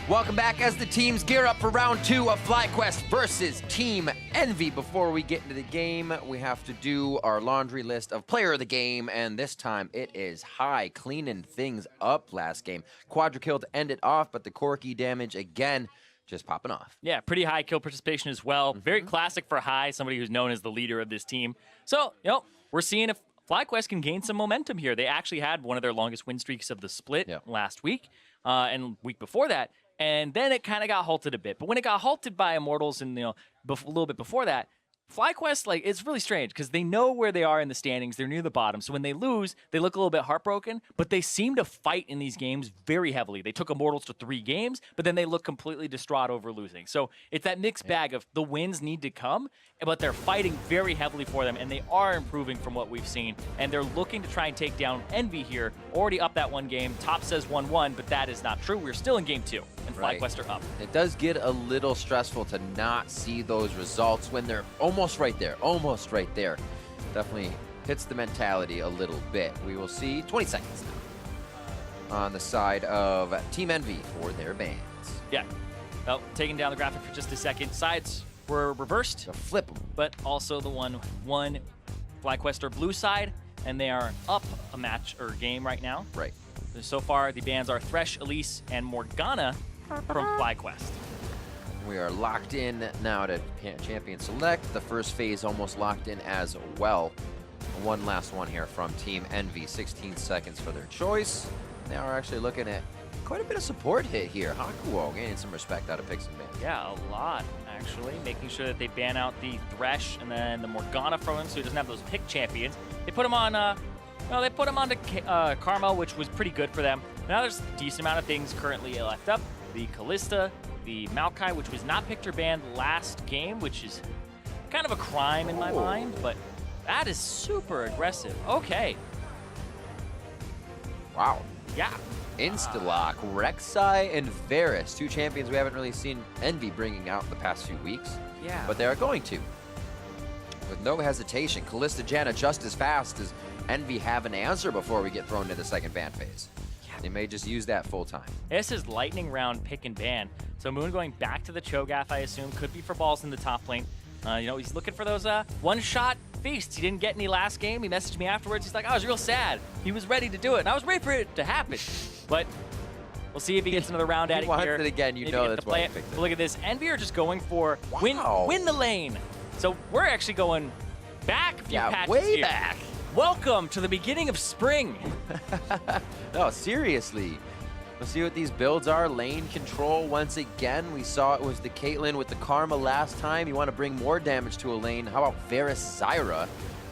Welcome back as the teams gear up for round 2 of Flyquest versus Team Envy. Before we get into the game, we have to do our laundry list of player of the game, and this time it is High, cleaning things up last game. Quadra kill to end it off, but the Corky damage again just popping off. Yeah, pretty high kill participation as well. Very classic for High, somebody who's known as the leader of this team. So, we're seeing if Flyquest can gain some momentum here. They actually had one of their longest win streaks of the split last week, and week before that. And then it kind of got halted a bit. But when it got halted by Immortals and, a little bit before that, Flyquest, it's really strange because they know where they are in the standings. They're near the bottom. So when they lose, they look a little bit heartbroken, but they seem to fight in these games very heavily. They took Immortals to 3 games, but then they look completely distraught over losing. So it's that mixed bag of the wins need to come, but they're fighting very heavily for them, and they are improving from what we've seen. And they're looking to try and take down Envy here. Already up that 1 game. Top says 1-1, but that is not true. We're still in game 2, and Flyquest are up. It does get a little stressful to not see those results when they're almost right there. Definitely hits the mentality a little bit. We will see 20 seconds now on the side of Team Envy for their bans. Yeah. Well, taking down the graphic for just a second. Sides were reversed. So flip them. But also the one Flyquest are blue side, and they are up a match or game right now. Right. So far, the bans are Thresh, Elise, and Morgana from Flyquest. We are locked in now to Champion Select. The first phase almost locked in as well. One last one here from Team Envy. 16 seconds for their choice. They are actually looking at quite a bit of support hit here. Hakuo gaining some respect out of Pix and Ban. Yeah, a lot, actually. Making sure that they ban out the Thresh and then the Morgana from him so he doesn't have those pick champions. They put him on, they put him onto Karma, which was pretty good for them. Now there's a decent amount of things currently left up. The Kalista, the Maokai, which was not picked or banned last game, which is kind of a crime in my mind, but that is super aggressive. Okay. Wow. Yeah. Insta-lock, Rek'Sai and Varus, 2 champions we haven't really seen Envy bringing out the past few weeks. Yeah. But they are going to. With no hesitation, Kalista Janna just as fast as Envy have an answer before we get thrown into the second ban phase. They may just use that full time. This is lightning round pick and ban. So Moon going back to the Cho'Gath, I assume, could be for balls in the top lane. He's looking for those one-shot feasts. He didn't get any last game. He messaged me afterwards. He's like, I was real sad. He was ready to do it, and I was ready for it to happen. But we'll see if he gets another round at it here. He wants it again. You know that's why he picked it. But look at this. Envy are just going for win the lane. So we're actually going back a few patches way here. back. Welcome to the beginning of spring. No, seriously. We'll see what these builds are. Lane control once again. We saw it was the Caitlyn with the Karma last time. You want to bring more damage to a lane. How about Varus Zyra?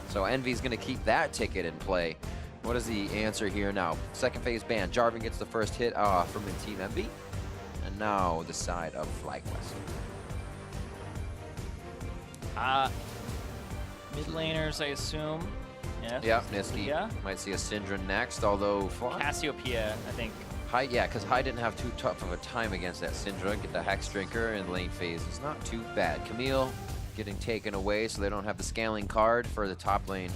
So Envy's going to keep that ticket in play. What is the answer here now? Second phase ban. Jarvan gets the first hit from the Team Envy. And now the side of Flyquest. Mid laners, I assume. Yes. Yep, Niski. Yeah. Might see a Syndra next, although Cassiopeia, I think. High, yeah, because High didn't have too tough of a time against that Syndra. Get the Hex Drinker in lane phase. It's not too bad. Camille getting taken away, so they don't have the scaling card for the top lane.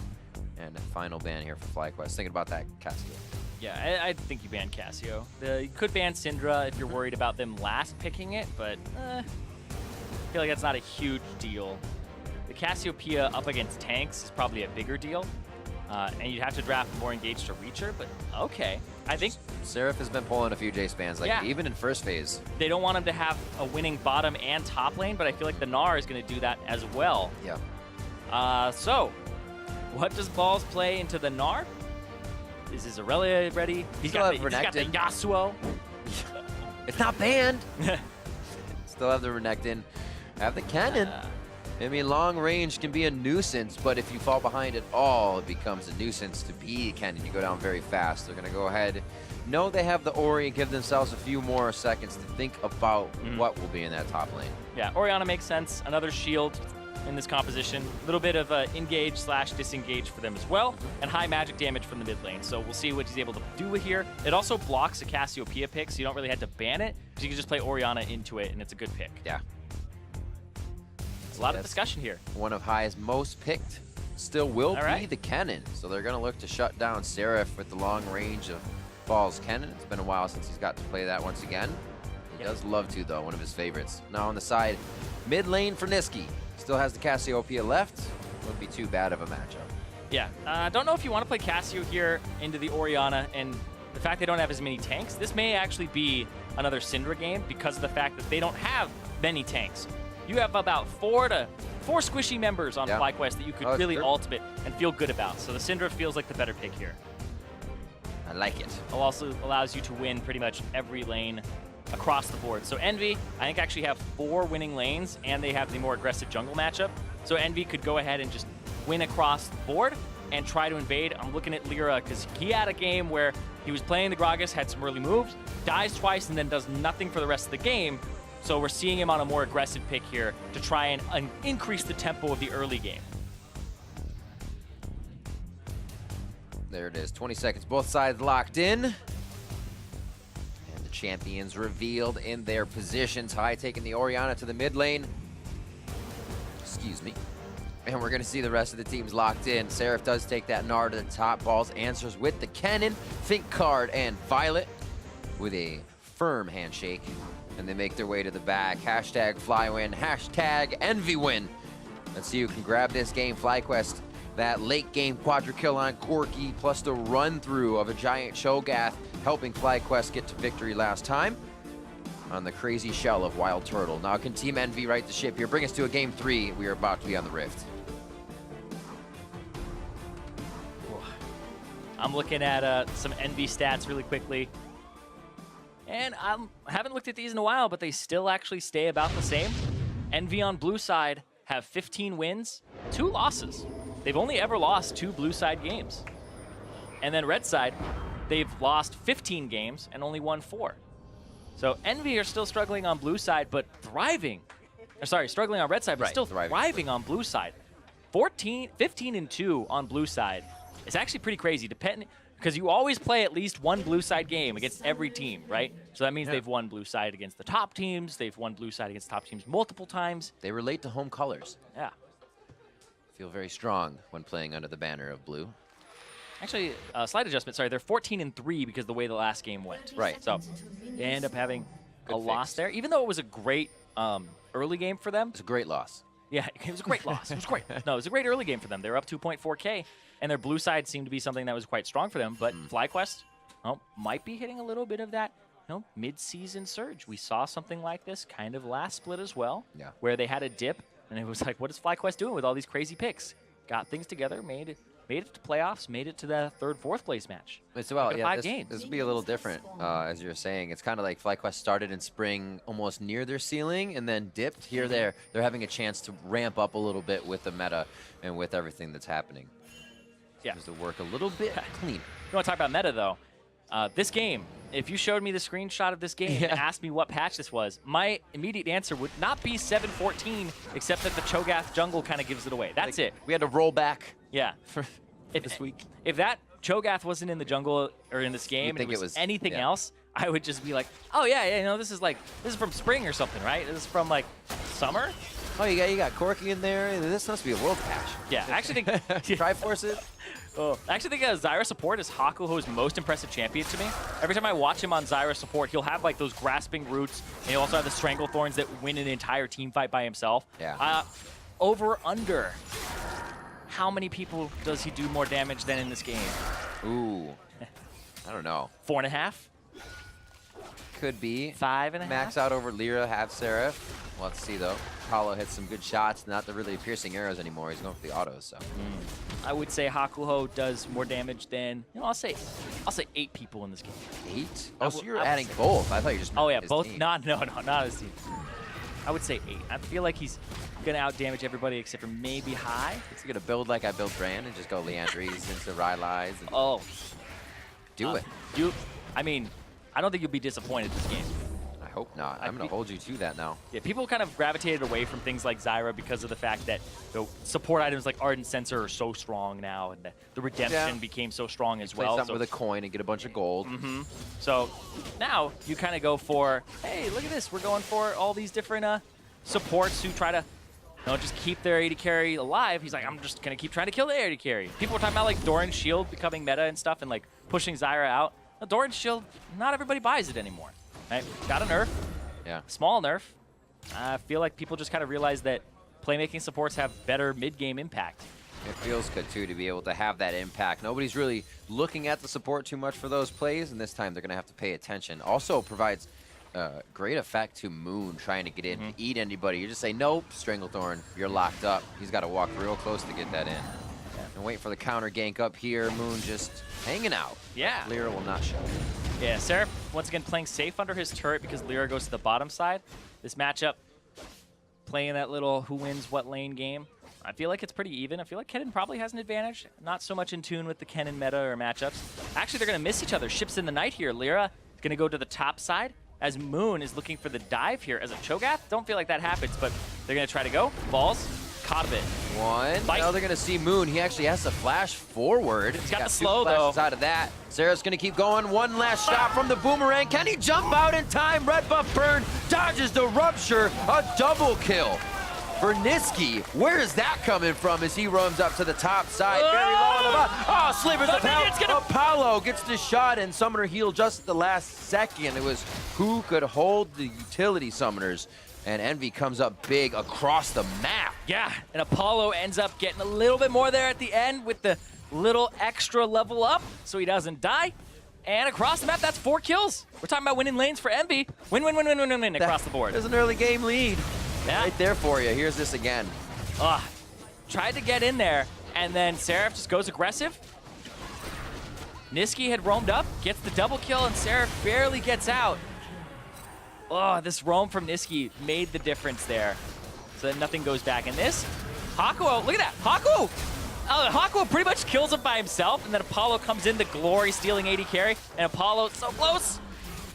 And a final ban here for Flyquest. Thinking about that, Cassio. Yeah, I think you ban Cassio. You could ban Syndra if you're worried about them last picking it, but I feel like that's not a huge deal. The Cassiopeia up against tanks is probably a bigger deal. And you'd have to draft more engaged to reach her, but okay. I think Seraph has been pulling a few Jace bans, even in first phase. They don't want him to have a winning bottom and top lane, but I feel like the Gnar is going to do that as well. Yeah. So, what does Balls play into the Gnar? Is his Aurelia ready? He's got the Yasuo. It's not banned. Still have the Renekton. Have the cannon. I mean, long range can be a nuisance, but if you fall behind at all, it becomes a nuisance to be a cannon. You go down very fast. They're going to go ahead. No, they have the Ori and give themselves a few more seconds to think about what will be in that top lane. Yeah, Orianna makes sense. Another shield in this composition. A little bit of engage / disengage for them as well, and high magic damage from the mid lane. So we'll see what he's able to do here. It also blocks a Cassiopeia pick, so you don't really have to ban it, because you can just play Orianna into it, and it's a good pick. Yeah. A lot of discussion here. One of High's most picked still will be the Kennen. So they're going to look to shut down Seraph with the long range of Ball's Kennen. It's been a while since he's got to play that once again. He does love to, though, one of his favorites. Now on the side, mid lane for Niski. Still has the Cassiopeia left. Wouldn't be too bad of a matchup. Yeah, I don't know if you want to play Cassio here into the Orianna, and the fact they don't have as many tanks, this may actually be another Syndra game because of the fact that they don't have many tanks. You have about four squishy members on Flyquest that you could really ultimate and feel good about. So the Syndra feels like the better pick here. I like it. It also allows you to win pretty much every lane across the board. So Envy, I think, actually have 4 winning lanes, and they have the more aggressive jungle matchup. So Envy could go ahead and just win across the board and try to invade. I'm looking at Lyra because he had a game where he was playing the Gragas, had some early moves, dies twice, and then does nothing for the rest of the game. So we're seeing him on a more aggressive pick here to try and increase the tempo of the early game. There it is, 20 seconds, both sides locked in. And the champions revealed in their positions. High taking the Orianna to the mid lane. Excuse me. And we're gonna see the rest of the teams locked in. Seraph does take that Gnar to the top. Balls answers with the cannon. Fink Card and Violet with a firm handshake. And they make their way to the back. Hashtag Flywin, hashtag EnvyWin. Let's see who can grab this game. Flyquest, that late game quadra kill on Corki, plus the run through of a giant Cho'Gath, helping Flyquest get to victory last time on the crazy shell of Wild Turtle. Now can Team Envy right the ship here? Bring us to a game 3. We are about to be on the Rift. I'm looking at some Envy stats really quickly. And I haven't looked at these in a while, but they still actually stay about the same. Envy on blue side have 15 wins, 2 losses. They've only ever lost 2 blue side games. And then red side, they've lost 15 games and only won 4. So Envy are still struggling on blue side, but thriving. Or sorry, struggling on red side, but still thriving on blue side. 15-2 on blue side. It's actually pretty crazy, because you always play at least one blue side game against every team, right? So that means they've won blue side against the top teams. They've won blue side against top teams multiple times. They relate to home colors. Yeah. Feel very strong when playing under the banner of blue. Actually, slight adjustment, sorry, they're 14-3 because of the way the last game went. Right. So they end up having a loss there, even though it was a great early game for them. It's a great loss. Yeah, it was a great loss. It was great. No, it was a great early game for them. They were up 2.4K, and their blue side seemed to be something that was quite strong for them. But Flyquest, might be hitting a little bit of that, mid-season surge. We saw something like this kind of last split as well, where they had a dip, and it was like, what is Flyquest doing with all these crazy picks? Got things together, made it to playoffs, made it to the 3rd, 4th place match. It's well, yeah, 5 games. This will be a little different, as you're saying. It's kind of like Flyquest started in spring almost near their ceiling and then dipped here. They're having a chance to ramp up a little bit with the meta and with everything that's happening. Yeah. Just to work a little bit cleaner. You want to talk about meta, though? This game, if you showed me the screenshot of this game and asked me what patch this was, my immediate answer would not be 7.14, except that the Cho'Gath jungle kind of gives it away. That's it. We had to roll back. Yeah. For this week. If that Cho'Gath wasn't in the jungle or in this game and it was anything else, I would just be like, oh yeah, this is from spring or something, right? This is from like summer. Oh, you got Corki in there. This must be a world patch. Yeah, I actually think Triforce it. Oh, I actually think Zyra support is Hakuho's most impressive champion to me. Every time I watch him on Zyra support, he'll have like those grasping roots, and he'll also have the strangle thorns that win an entire team fight by himself. Yeah. Over under. How many people does he do more damage than in this game? Ooh. I don't know. 4.5? Could be. 5.5? Max out over Lyra, have Seraph. Well, let's see though. Paulo hits some good shots, not the really piercing arrows anymore. He's going for the autos, so. I would say Hakuho does more damage than, I'll say 8 people in this game. 8? Oh, so you're adding both. I thought you just meant his both. team. Not his team. I would say 8. I feel like he's gonna out-damage everybody except for maybe High. He's gonna build like I built Brand and just go Leandries into Rylai's. Do it. I mean, I don't think you'll be disappointed this game. I hope not. I'm gonna hold you to that now. Yeah, people kind of gravitated away from things like Zyra because of the fact that the support items like Ardent Sensor are so strong now, and the Redemption became so strong as well. Play something with a coin and get a bunch of gold. So now you kind of go for, hey, look at this. We're going for all these different supports who try to just keep their AD carry alive. He's like, I'm just going to keep trying to kill the AD carry. People were talking about like Doran's Shield becoming meta and stuff and like pushing Zyra out. Now, Doran's Shield, not everybody buys it anymore. Right? Got a nerf. Yeah. Small nerf. I feel like people just kind of realize that playmaking supports have better mid-game impact. It feels good, too, to be able to have that impact. Nobody's really looking at the support too much for those plays, and this time they're going to have to pay attention. Also provides great effect to Moon trying to get in to eat anybody. You just say, nope, Stranglethorn, you're locked up. He's got to walk real close to get that in. And wait for the counter gank up here. Moon just hanging out. Yeah. Lyra will not show. Yeah, Seraph once again playing safe under his turret because Lyra goes to the bottom side. This matchup, playing that little who wins what lane game. I feel like it's pretty even. I feel like Kennen probably has an advantage. Not so much in tune with the Kennen meta or matchups. Actually, they're going to miss each other. Ships in the night here. Lyra is going to go to the top side as Moon is looking for the dive here as a Cho'Gath. Don't feel like that happens, but they're going to try to go. Balls. Caught a bit. One. Bite. Now they're going to see Moon. He actually has to flash forward. He's got the slow, though. Out of that. Sarah's going to keep going. One last shot from the boomerang. Can he jump out in time? Red buff burn. Dodges the rupture. A double kill for Niski. Where is that coming from as he runs up to the top side? Very low on the bottom. Oh, slivers of hell. Apollo gets the shot and Summoner heal just at the last second. It was who could hold the utility summoners. And Envy comes up big across the map. Yeah, and Apollo ends up getting a little bit more there at the end with the little extra level up so he doesn't die. And across the map, that's 4 kills. We're talking about winning lanes for Envy. Win across the board. There's an early game lead. Yeah. Right there for you. Here's this again. Tried to get in there, and then Seraph just goes aggressive. Niski had roamed up, gets the double kill, and Seraph barely gets out. Oh, this roam from Niski made the difference there. So that nothing goes back. And this, Hakuo, look at that. Hakuo! Hakuo pretty much kills him by himself, and then Apollo comes in to glory, stealing 80 carry, and Apollo so close.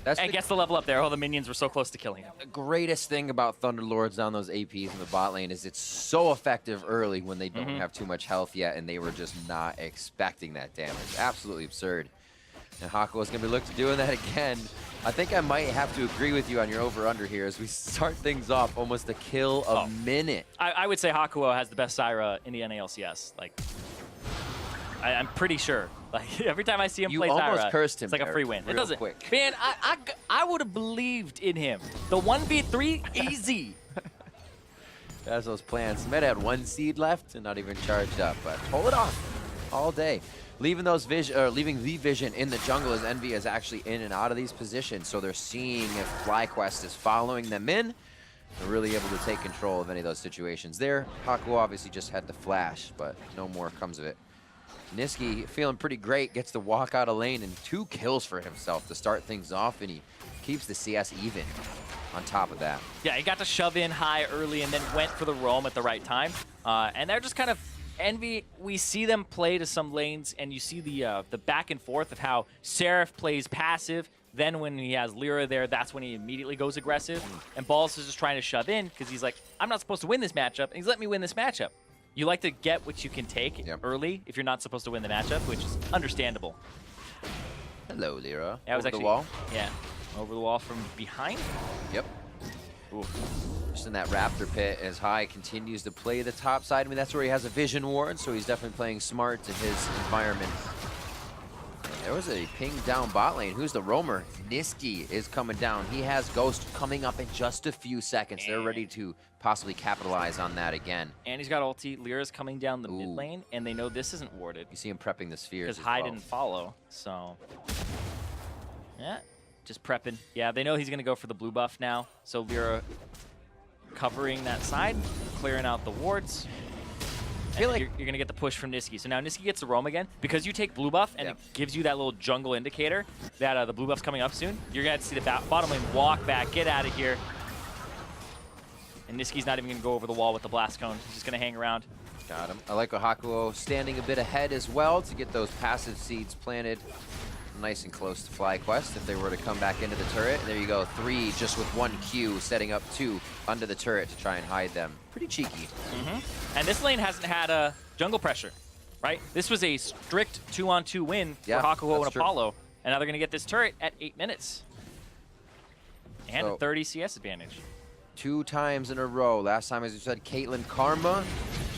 And gets the level up there. Oh, the minions were so close to killing him. The greatest thing about Thunderlords down those APs in the bot lane is it's so effective early when they don't have too much health yet, and they were just not expecting that damage. Absolutely absurd. And Hakuo's going to be looking to doing that again. I think I might have to agree with you on your over-under here as we start things off almost a kill a minute. I would say Hakuo has the best Syra in the NALCS. Like, I'm pretty sure. Like, every time I see him play Syra, almost cursed him. It's like a free win. It doesn't. Quick. Man, I would have believed in him. The 1v3, easy. That's those plans. Meta had 1 seed left and not even charged up, but pull it off all day. Leaving the vision in the jungle as Envy is actually in and out of these positions, so they're seeing if Flyquest is following them in. They're really able to take control of any of those situations there. Hakuo obviously just had to flash, but no more comes of it. Niski feeling pretty great, gets to walk out of lane and 2 kills for himself to start things off, and he keeps the CS even on top of that. Yeah, he got to shove in high early and then went for the roam at the right time. And they're just kind of Envy, we see them play to some lanes, and you see the back and forth of how Seraph plays passive. Then when he has Lyra there, that's when he immediately goes aggressive. And Balls is just trying to shove in because he's like, I'm not supposed to win this matchup, and he's letting me win this matchup. You like to get what you can take early if you're not supposed to win the matchup, which is understandable. Hello, Lyra. Yeah, over the wall. Yeah, over the wall from behind. Yep. Ooh. Just in that Raptor pit as High continues to play the top side. I mean, that's where he has a vision ward, so he's definitely playing smart in his environment. There was a ping down bot lane. Who's the roamer? Niski is coming down. He has Ghost coming up in just a few seconds. They're ready to possibly capitalize on that again. And he's got ulti. Lyra's coming down the mid lane, and they know this isn't warded. You see him prepping the spheres because High didn't follow, so... Yeah, just prepping. Yeah, they know he's going to go for the blue buff now, so Lyra covering that side, clearing out the wards. I feel like you're going to get the push from Niski. So now Niski gets the roam again. Because you take blue buff and it gives you that little jungle indicator that the blue buff's coming up soon, you're going to see the bottom lane walk back, get out of here. And Niski's not even going to go over the wall with the blast cone. He's just going to hang around. Got him. I like Hakuo standing a bit ahead as well to get those passive seeds planted nice and close to Flyquest if they were to come back into the turret. And there you go, 3 just with 1 Q, setting up 2 under the turret to try and hide them. Pretty cheeky. And this lane hasn't had a jungle pressure, right? This was a strict 2-on-2 win for Hakuo and Apollo. And now they're going to get this turret at 8 minutes. And a 30 CS advantage. 2 times in a row. Last time, as you said, Caitlyn Karma.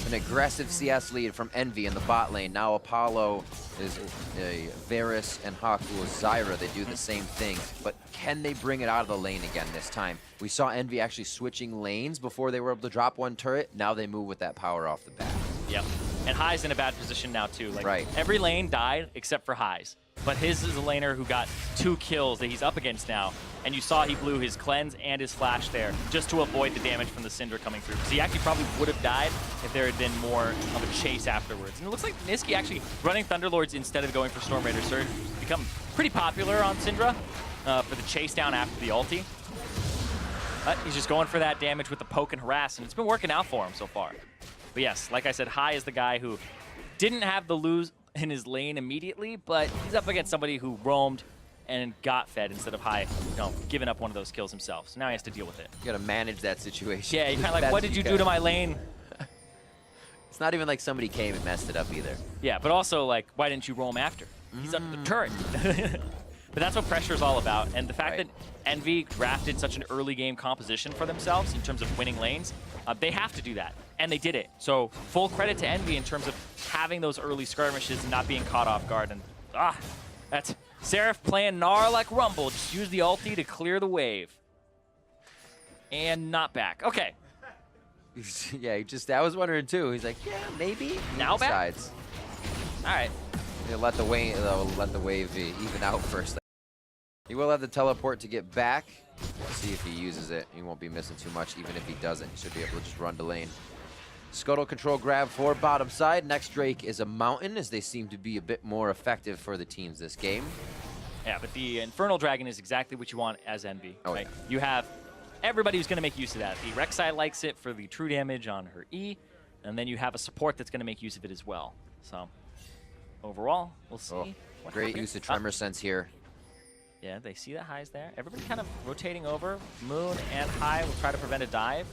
The an aggressive CS lead from Envy in the bot lane. Now Apollo is a Varus and Haku Zyra. They do the same thing, but can they bring it out of the lane again this time? We saw Envy actually switching lanes before they were able to drop one turret. Now they move with that power off the bat. Yep. And High's in a bad position now too. Like, right. Every lane died except for High's. But his is a laner who got 2 kills that he's up against now. And you saw he blew his cleanse and his flash there just to avoid the damage from the Syndra coming through. Because he actually probably would have died if there had been more of a chase afterwards. And it looks like Niski actually running Thunderlords instead of going for Storm Raider Surge become pretty popular on Syndra for the chase down after the ulti. But he's just going for that damage with the poke and harass, and it's been working out for him so far. But yes, like I said, High is the guy who didn't have the lose in his lane immediately, but he's up against somebody who roamed and got fed instead of High, giving up one of those kills himself. So now he has to deal with it. You gotta manage that situation. Yeah, you're kind of like, what did you do to my lane? It's not even like somebody came and messed it up either. Yeah, but also like, why didn't you roam after? He's under the turret. But that's what pressure is all about. And the fact that Envy drafted such an early game composition for themselves in terms of winning lanes, they have to do that. And they did it. So full credit to Envy in terms of having those early skirmishes and not being caught off guard. And that's Seraph playing Gnar like Rumble. Just use the ulti to clear the wave. And not back. Okay. Yeah, I was wondering too. He's like, yeah, maybe. Now back? All right. He'll let the wave even out first. He will have the teleport to get back. Let's see if he uses it. He won't be missing too much. Even if he doesn't, he should be able to just run to lane. Scuttle control grab for bottom side. Next Drake is a Mountain, as they seem to be a bit more effective for the teams this game. Yeah, but the Infernal Dragon is exactly what you want as Envy. Oh, right? yeah. You have everybody who's going to make use of that. The Rek'Sai likes it for the true damage on her E, and then you have a support that's going to make use of it as well. So overall, we'll see. Great use of Tremor Sense here. Yeah, they see that High's there. Everybody kind of rotating over. Moon and High will try to prevent a dive.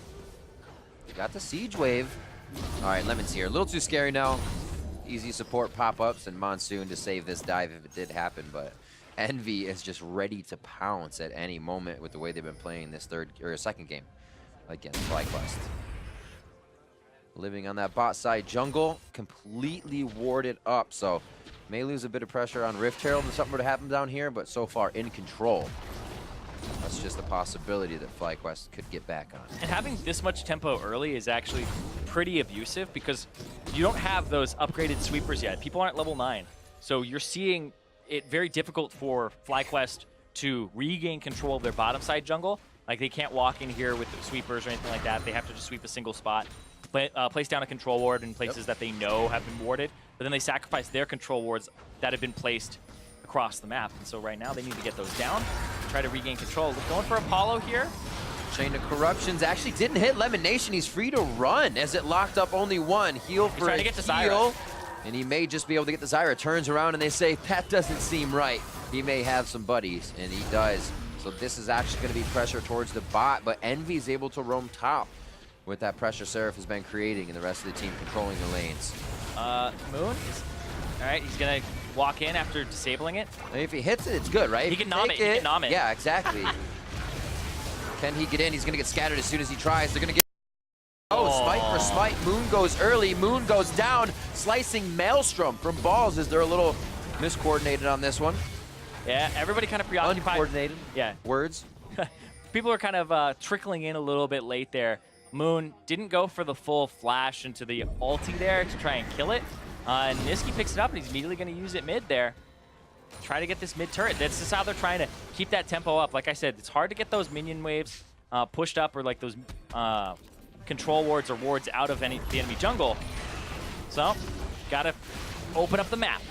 Got the Siege Wave. All right, Lemon's here. A little too scary now. Easy support pop-ups and Monsoon to save this dive if it did happen, but Envy is just ready to pounce at any moment with the way they've been playing this second game against Flyquest. Living on that bot side jungle, completely warded up, so may lose a bit of pressure on Rift Herald if something were to happen down here, but so far in control. That's just a possibility that Flyquest could get back on. And having this much tempo early is actually pretty abusive because you don't have those upgraded sweepers yet. People aren't level 9. So you're seeing it very difficult for Flyquest to regain control of their bottom side jungle. Like they can't walk in here with the sweepers or anything like that. They have to just sweep a single spot, place down a control ward in places that they know have been warded, but then they sacrifice their control wards that have been placed across the map. And so right now they need to get those down, try to regain control. Going for Apollo here. Chain of Corruptions actually didn't hit Lemon Nation. He's free to run as it locked up only one. Heal for a heal. And he may just be able to get the Zyra. Turns around and they say, that doesn't seem right. He may have some buddies, and he does. So this is actually going to be pressure towards the bot, but Envy is able to roam top with that pressure Seraph has been creating and the rest of the team controlling the lanes. Moon is, all right, he's going to walk in after disabling it. And if he hits it, it's good, right? He can nom it. He can nom it. Yeah, exactly. Can he get in? He's going to get scattered as soon as he tries. They're going to get... Oh, smite for smite. Moon goes early. Moon goes down. Slicing Maelstrom from Balls. Is there a little miscoordinated on this one? Yeah, everybody kind of preoccupied. Uncoordinated. Yeah. Words. People are kind of trickling in a little bit late there. Moon didn't go for the full flash into the ulti there to try and kill it. And Niski picks it up, and he's immediately going to use it mid there. Try to get this mid turret. That's just how they're trying to keep that tempo up. Like I said, it's hard to get those minion waves pushed up, or like those control wards or wards out of the enemy jungle. So, gotta open up the map.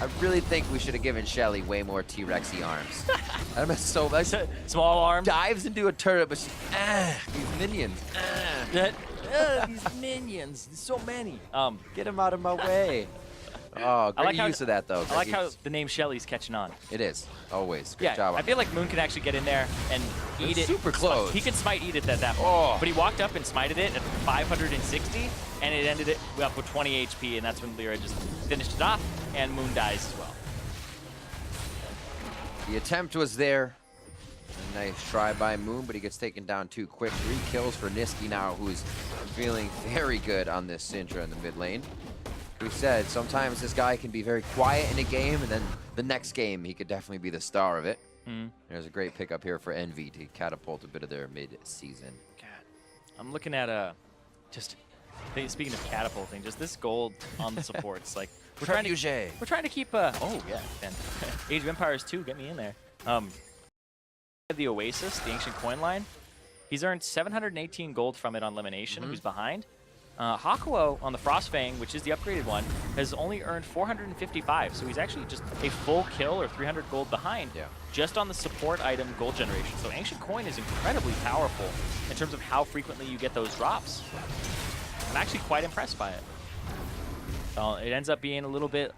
I really think we should have given Shelly way more T-Rexy arms. I mean, so much. Small arms. Dives into a turret, but these minions. These minions. There's so many. Get them out of my way. Oh, great use of that, though. I like how the name Shelly's catching on. It is. Always. Good job. I feel like Moon can actually get in there and eat it. Super close. He could smite eat it at that point. Oh. But he walked up and smited it at 560, and it ended it up with 20 HP, and that's when Lyra just finished it off, and Moon dies as well. The attempt was there. A nice try by Moon, but he gets taken down too quick. 3 kills for Niski now, who's feeling very good on this Syndra in the mid lane. We said sometimes this guy can be very quiet in a game, and then the next game he could definitely be the star of it. There's a great pickup here for Envy to catapult a bit of their mid-season. God, I'm looking at just speaking of catapulting, just this gold on the supports. Like we're trying to keep. Oh yeah, and Age of Empires 2, get me in there. The Oasis, the ancient coin line. He's earned 718 gold from it on elimination. Who's behind? Hakuo on the Frostfang, which is the upgraded one, has only earned 455, so he's actually just a full kill or 300 gold behind just on the support item gold generation. So Ancient Coin is incredibly powerful in terms of how frequently you get those drops. I'm actually quite impressed by it. So it ends up being a little bit,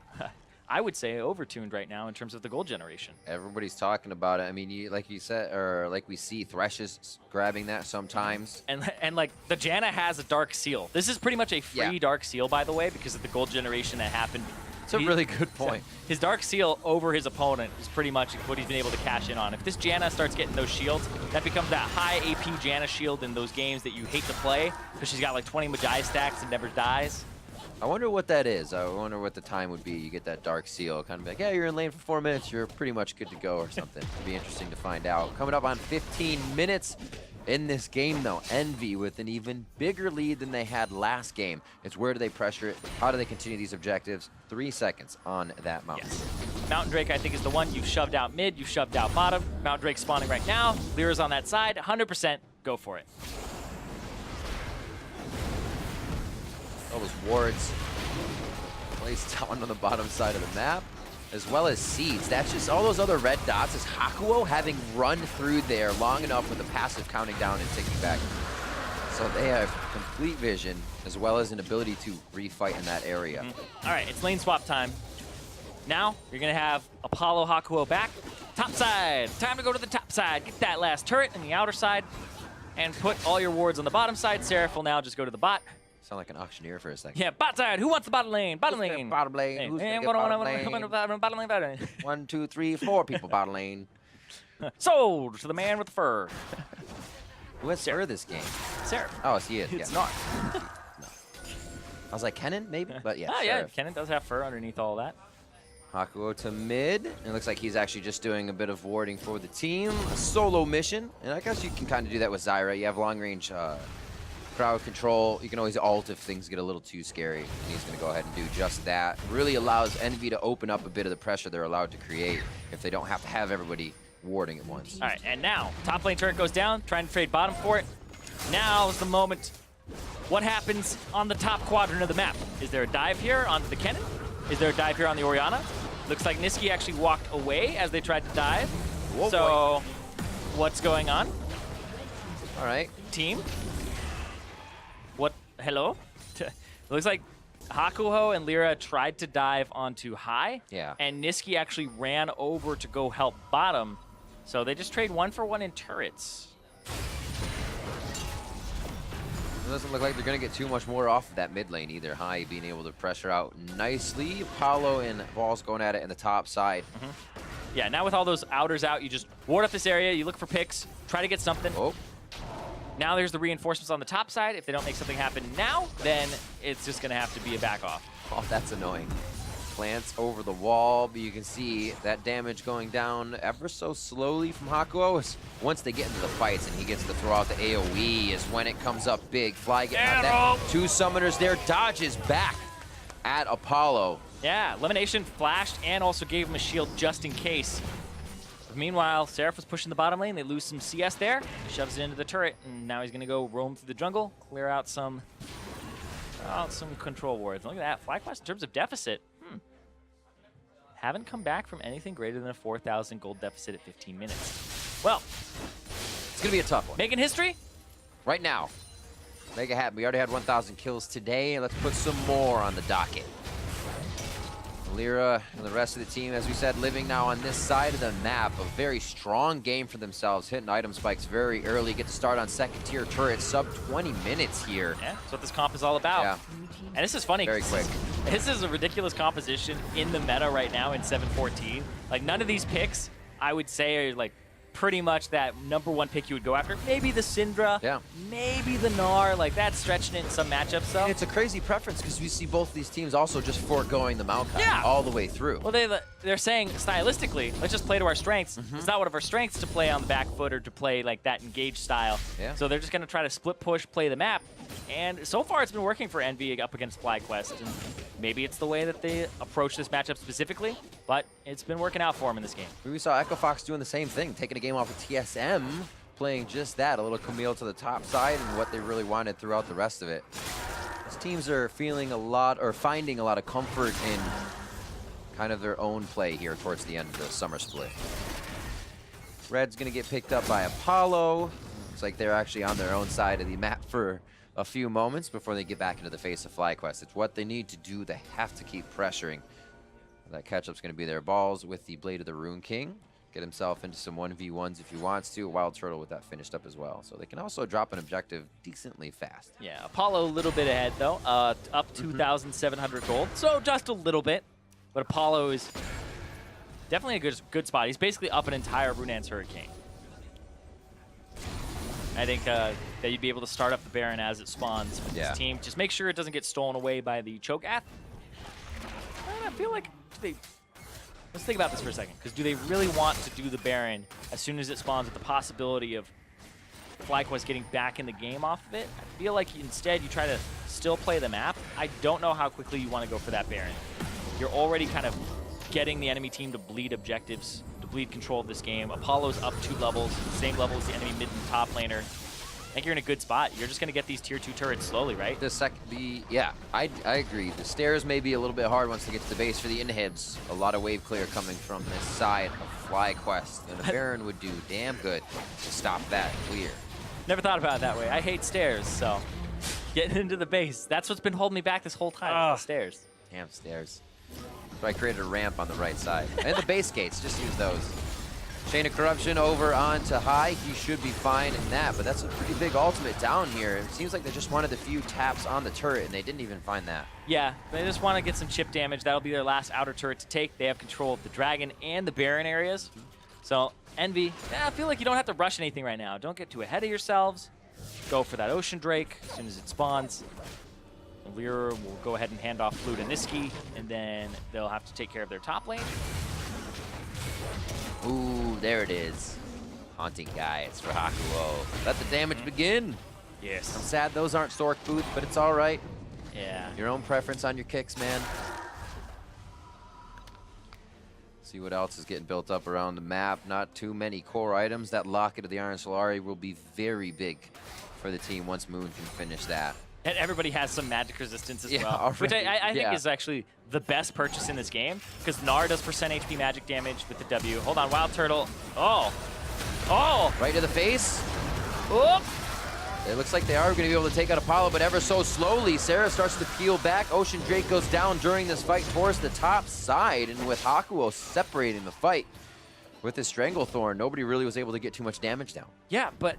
I would say, overtuned right now in terms of the gold generation. Everybody's talking about it. I mean, like you said, or like we see Threshes grabbing that sometimes. And like the Janna has a Dark Seal. This is pretty much a free Dark Seal, by the way, because of the gold generation that happened. It's a really good point. His Dark Seal over his opponent is pretty much what he's been able to cash in on. If this Janna starts getting those shields, that becomes that high AP Janna shield in those games that you hate to play because she's got like 20 Magi stacks and never dies. I wonder what that is. I wonder what the time would be. You get that Dark Seal, kind of like, yeah, you're in lane for 4 minutes, you're pretty much good to go or something. It'd be interesting to find out. Coming up on 15 minutes in this game, though, Envy with an even bigger lead than they had last game. It's where do they pressure it? How do they continue these objectives? 3 seconds on that mountain. Yes. Mountain Drake, I think, is the one. You've shoved out mid, you've shoved out bottom. Mountain Drake spawning right now. Lyra's on that side, 100%. Go for it. All those wards placed down on the bottom side of the map, as well as seeds. That's just all those other red dots is Hakuo having run through there long enough with the passive counting down and ticking back. So they have complete vision, as well as an ability to refight in that area. All right, it's lane swap time. Now, you're going to have Apollo Hakuo back. Top side. Time to go to the top side. Get that last turret in the outer side and put all your wards on the bottom side. Seraph will now just go to the bot. Sound like an auctioneer for a second. Yeah, bot side. Who wants the bottom lane? Bottom lane. Bottom lane. Hey, Who's hey, gonna get bottom lane. 1, 2, 3, 4 people bottom lane. Sold to the man with the fur. Who has Sarah this game? Seraph. Oh, he is. It's yeah. not. No. I was like, Kennen, maybe? But yeah. Oh, yeah. Seraph. Kennen does have fur underneath all that. Hakuo to mid. It looks like he's actually just doing a bit of warding for the team. A solo mission. And I guess you can kind of do that with Zyra. You have long range crowd control. You can always ult if things get a little too scary. And he's going to go ahead and do just that. Really allows Envy to open up a bit of the pressure they're allowed to create if they don't have to have everybody warding at once. All right, and now top lane turret goes down, trying to trade bottom for it. Now is the moment. What happens on the top quadrant of the map? Is there a dive here onto the Kennen? Is there a dive here on the Orianna? Looks like Niski actually walked away as they tried to dive. Whoa, so, boy. What's going on? All right. Team? What? Hello? Looks like Hakuho and Lyra tried to dive onto high. Yeah. And Niski actually ran over to go help bottom. So they just trade 1-for-1 in turrets. It doesn't look like they're going to get too much more off of that mid lane either. High being able to pressure out nicely. Apollo and Balls going at it in the top side. Yeah, now with all those outers out, you just ward up this area, you look for picks, try to get something. Oh. Now there's the reinforcements on the top side. If they don't make something happen now, then it's just going to have to be a back off. Oh, that's annoying. Plants over the wall, but you can see that damage going down ever so slowly from Hakuo. Once they get into the fights and he gets to throw out the AoE is when it comes up big. Fly getting out that. 2 summoners there, dodges back at Apollo. Yeah, Elimination flashed and also gave him a shield just in case. Meanwhile, Seraph was pushing the bottom lane. They lose some CS there. Shoves it into the turret, and now he's going to go roam through the jungle, clear out some control wards. Look at that. Flyquest in terms of deficit. Haven't come back from anything greater than a 4,000 gold deficit at 15 minutes. Well, it's going to be a tough one. Making history? Right now. Make it happen. We already had 1,000 kills today. Let's put some more on the docket. Lyra and the rest of the team, as we said, living now on this side of the map. A very strong game for themselves, hitting item spikes very early. Get to start on second tier turrets, sub 20 minutes here. Yeah, that's what this comp is all about. Yeah. And this is funny. Very quick. This is a ridiculous composition in the meta right now in 7.14. Like, none of these picks, I would say, are like pretty much that #1 pick you would go after. Maybe the Syndra, maybe the Gnar. Like, that's stretching it in some matchups, though. And it's a crazy preference because we see both these teams also just foregoing the Maokai all the way through. Well, they're saying stylistically, let's just play to our strengths. It's not one of our strengths to play on the back foot or to play like that engaged style. So they're just going to try to split push, play the map. And so far, it's been working for Envy up against Flyquest. And maybe it's the way that they approach this matchup specifically, but it's been working out for them in this game. We saw Echo Fox doing the same thing, taking a game off of TSM, playing just that, a little Camille to the top side and what they really wanted throughout the rest of it. These teams are feeling a lot, or finding a lot of comfort in kind of their own play here towards the end of the summer split. Red's gonna get picked up by Apollo. Looks like they're actually on their own side of the map for a few moments before they get back into the face of Flyquest. It's what they need to do. They have to keep pressuring. That catch-up's going to be their balls with the Blade of the Rune King. Get himself into some 1v1s if he wants to. Wild Turtle with that finished up as well. So they can also drop an objective decently fast. Yeah, Apollo a little bit ahead, though. Up 2,700 gold. So just a little bit. But Apollo is definitely a good spot. He's basically up an entire Runaan's Hurricane. I think that you'd be able to start up the Baron as it spawns with this team. Just make sure it doesn't get stolen away by the Cho'Gath. I feel like let's think about this for a second, because do they really want to do the Baron as soon as it spawns with the possibility of Flyquest getting back in the game off of it? I feel like instead you try to still play the map. I don't know how quickly you want to go for that Baron. You're already kind of getting the enemy team to bleed objectives, to bleed control of this game. Apollo's up 2 levels, same level as the enemy mid and top laner. I think you're in a good spot. You're just going to get these tier 2 turrets slowly, right? I agree. The stairs may be a little bit hard once they get to the base for the inhibs. A lot of wave clear coming from this side of Flyquest, and the Baron would do damn good to stop that clear. Never thought about it that way. I hate stairs, so getting into the base. That's what's been holding me back this whole time, the stairs. Damn stairs. So I created a ramp on the right side. And the base gates, just use those. Chain of Corruption over onto high. He should be fine in that, but that's a pretty big ultimate down here. It seems like they just wanted a few taps on the turret, and they didn't even find that. Yeah, they just want to get some chip damage. That'll be their last outer turret to take. They have control of the Dragon and the Baron areas. So, Envy, I feel like you don't have to rush anything right now. Don't get too ahead of yourselves. Go for that Ocean Drake as soon as it spawns. Lyra will go ahead and hand off Blue to Niski, and then they'll have to take care of their top lane. Ooh, there it is. Haunting Guys for Hakuo. Let the damage begin. Yes. I'm sad those aren't Stork boots, but it's all right. Yeah. Your own preference on your kicks, man. See what else is getting built up around the map. Not too many core items. That Locket of the Iron Solari will be very big for the team once Moon can finish that. And everybody has some magic resistance as well, already. which I think is actually the best purchase in this game, because Gnar does % HP magic damage with the W. Hold on, Wild Turtle. Oh! Right to the face. Oop. It looks like they are going to be able to take out Apollo, but ever so slowly. Sarah starts to peel back. Ocean Drake goes down during this fight towards the top side, and with Hakuo separating the fight with his Stranglethorn, nobody really was able to get too much damage down. Yeah, but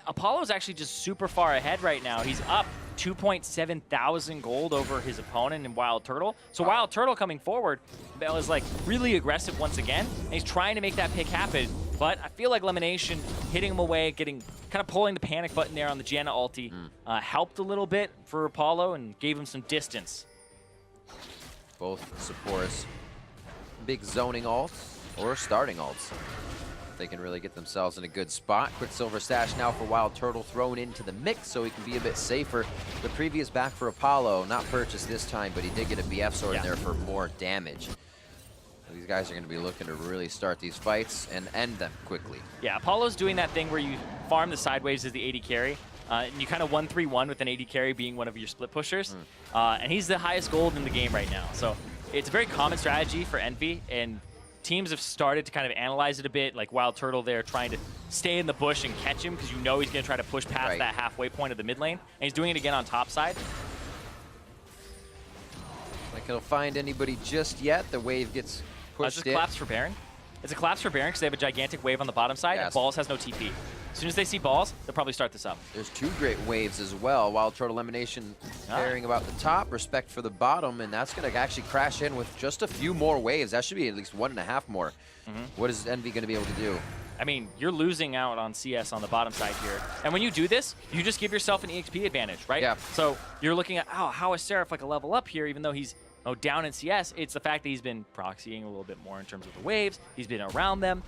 Apollo's actually just super far ahead right now. He's up 2.7 thousand gold over his opponent in Wild Turtle. So Wild Turtle coming forward, Bell is like really aggressive once again, and he's trying to make that pick happen. But I feel like Lemonation hitting him away, kind of pulling the panic button there on the Janna ulti, helped a little bit for Apollo and gave him some distance. Both supports big zoning ults or starting ults. They can really get themselves in a good spot. Quicksilver Sash now for Wild Turtle thrown into the mix so he can be a bit safer. The previous back for Apollo, not purchased this time, but he did get a BF sword in there for more damage. So these guys are going to be looking to really start these fights and end them quickly. Yeah, Apollo's doing that thing where you farm the sideways as the AD carry. And you kind of 1-3-1 with an AD carry being one of your split pushers. And he's the highest gold in the game right now. So it's a very common strategy for Envy, and teams have started to kind of analyze it a bit, like Wild Turtle there trying to stay in the bush and catch him because you know he's going to try to push past that halfway point of the mid lane. And he's doing it again on top side. Like he'll find anybody just yet. The wave gets pushed Just collapse for Baron. It's a collapse for Baron because they have a gigantic wave on the bottom side, and Balls has no TP. As soon as they see Balls, they'll probably start this up. There's 2 great waves as well. Wild Turtle Elimination caring about the top, Respect for the bottom, and that's going to actually crash in with just a few more waves. That should be at least 1.5 more. What is Envy going to be able to do? I mean, you're losing out on CS on the bottom side here. And when you do this, you just give yourself an EXP advantage, right? Yeah. So you're looking at, oh, how is Seraph like a level up here, even though he's down in CS? It's the fact that he's been proxying a little bit more in terms of the waves. He's been around them.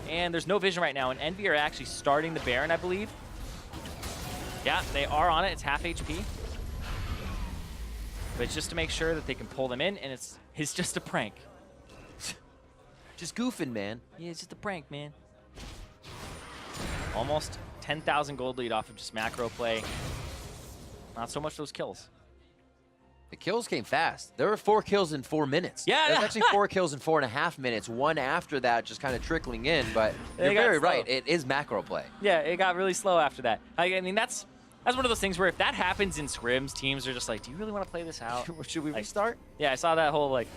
And there's no vision right now. And Envy are actually starting the Baron, I believe. Yeah, they are on it. It's half HP. But it's just to make sure that they can pull them in, and it's just a prank. Just goofing, man. Yeah, it's just a prank, man. Almost 10,000 gold lead off of just macro play. Not so much those kills. The kills came fast. There were 4 kills in 4 minutes. Yeah. There's actually 4 kills in 4.5 minutes. One after that just kind of trickling in, but you're very right. It is macro play. Yeah, it got really slow after that. I mean, that's one of those things where if that happens in scrims, teams are just like, do you really want to play this out? Should we restart? Yeah, I saw that whole like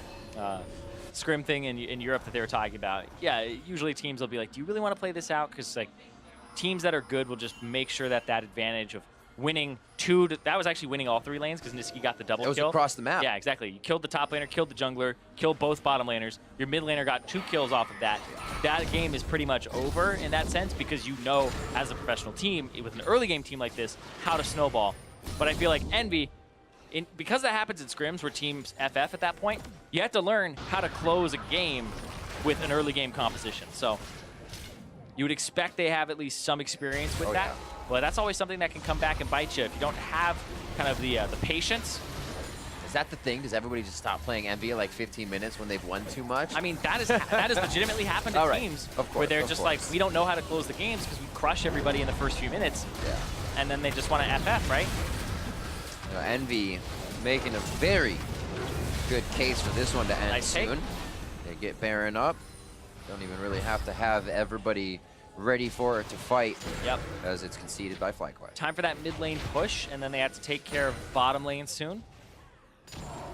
scrim thing in Europe that they were talking about. Yeah, usually teams will be like, do you really want to play this out? Because like teams that are good will just make sure that advantage of winning that was actually winning all 3 lanes because Nisqy got the double kill. It was across the map. Yeah, exactly. You killed the top laner, killed the jungler, killed both bottom laners. Your mid laner got 2 kills off of that. That game is pretty much over in that sense because you know as a professional team, with an early game team like this, how to snowball. But I feel like Envy, because that happens in scrims where teams FF at that point, you have to learn how to close a game with an early game composition. So you would expect they have at least some experience with that. Yeah. But that's always something that can come back and bite you if you don't have kind of the patience. Is that the thing? Does everybody just stop playing Envy at like 15 minutes when they've won too much? I mean, that has legitimately happened to teams where they're just like, we don't know how to close the games because we crush everybody in the first few minutes. Yeah. And then they just want to FF, right? You know, Envy making a very good case for this one to end soon. They get Baron up. Don't even really have to have everybody ready for it to fight. Yep. As it's conceded by Flyquest. Time for that mid lane push, and then they have to take care of bottom lane soon.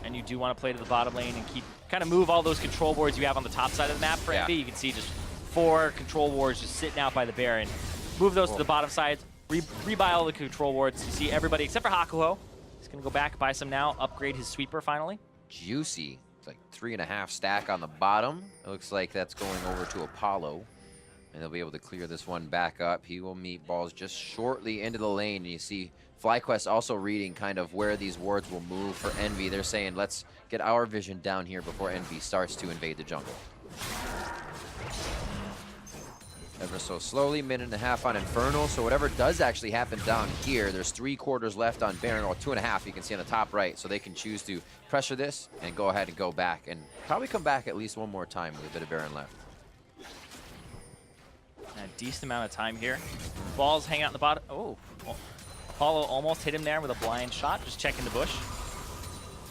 And you do want to play to the bottom lane and kind of move all those control wards you have on the top side of the map for Envy. You can see just 4 control wards just sitting out by the Baron. Move those to the bottom side, rebuy all the control wards. You see everybody except for Hakuho. He's going to go back, buy some now, upgrade his sweeper finally. Juicy. It's like 3.5 stack on the bottom. It looks like that's going over to Apollo. And they'll be able to clear this one back up. He will meet balls just shortly into the lane. And you see Flyquest also reading kind of where these wards will move for Envy. They're saying, let's get our vision down here before Envy starts to invade the jungle. Ever so slowly, 1.5 on Infernal. So whatever does actually happen down here, there's 3/4 left on Baron, or 2.5 you can see on the top right. So they can choose to pressure this and go ahead and go back. And probably come back at least one more time with a bit of Baron left. A decent amount of time here. Balls hang out in the bottom. Oh, Apollo almost hit him there with a blind shot, just checking the bush.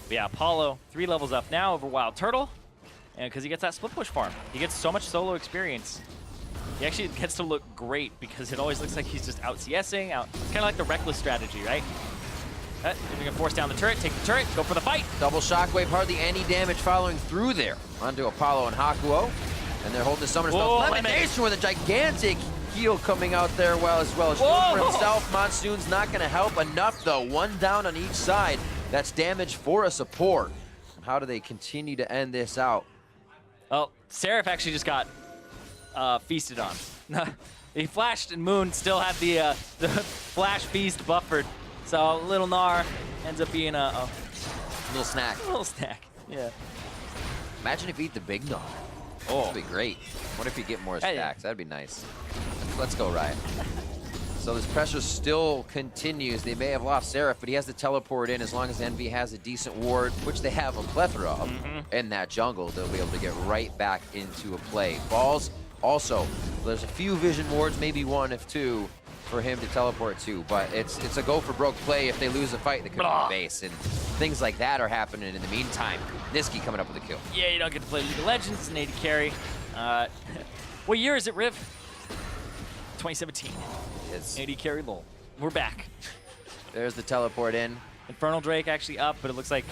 But yeah, Apollo 3 levels up now over Wild Turtle, and because he gets that split push farm. He gets so much solo experience. He actually gets to look great because it always looks like he's just out CSing, out. It's kind of like the reckless strategy, right? If you can force down the turret, take the turret, go for the fight. Double shockwave, hardly any damage following through there onto Apollo and Hakuo. And they're holding the summoner spell. Lemonation with a gigantic heal coming out there as well as for himself. Monsoon's not going to help enough, though. 1 down on each side. That's damage for a support. How do they continue to end this out? Oh, Seraph actually just got feasted on. He flashed, and Moon still had the flash feast buffered. So little Gnar ends up being a little snack. A little snack, yeah. Imagine if you eat the big Gnar. Oh, that'd be great. What if you get more stacks? That'd be nice. Let's go, Riot. So this pressure still continues. They may have lost Seraph, but he has to teleport in as long as Envy has a decent ward, which they have a plethora of in that jungle. They'll be able to get right back into a play. Balls also, there's a few vision wards, maybe 1 if 2, for him to teleport to, but it's a go for broke play. If they lose a fight, they could be base, and things like that are happening in the meantime. Nisqy coming up with a kill. Yeah, you don't get to play League of Legends. It's an AD carry. What year is it, Riv? 2017. It's AD carry lol. We're back. There's the teleport in. Infernal Drake actually up, but it looks like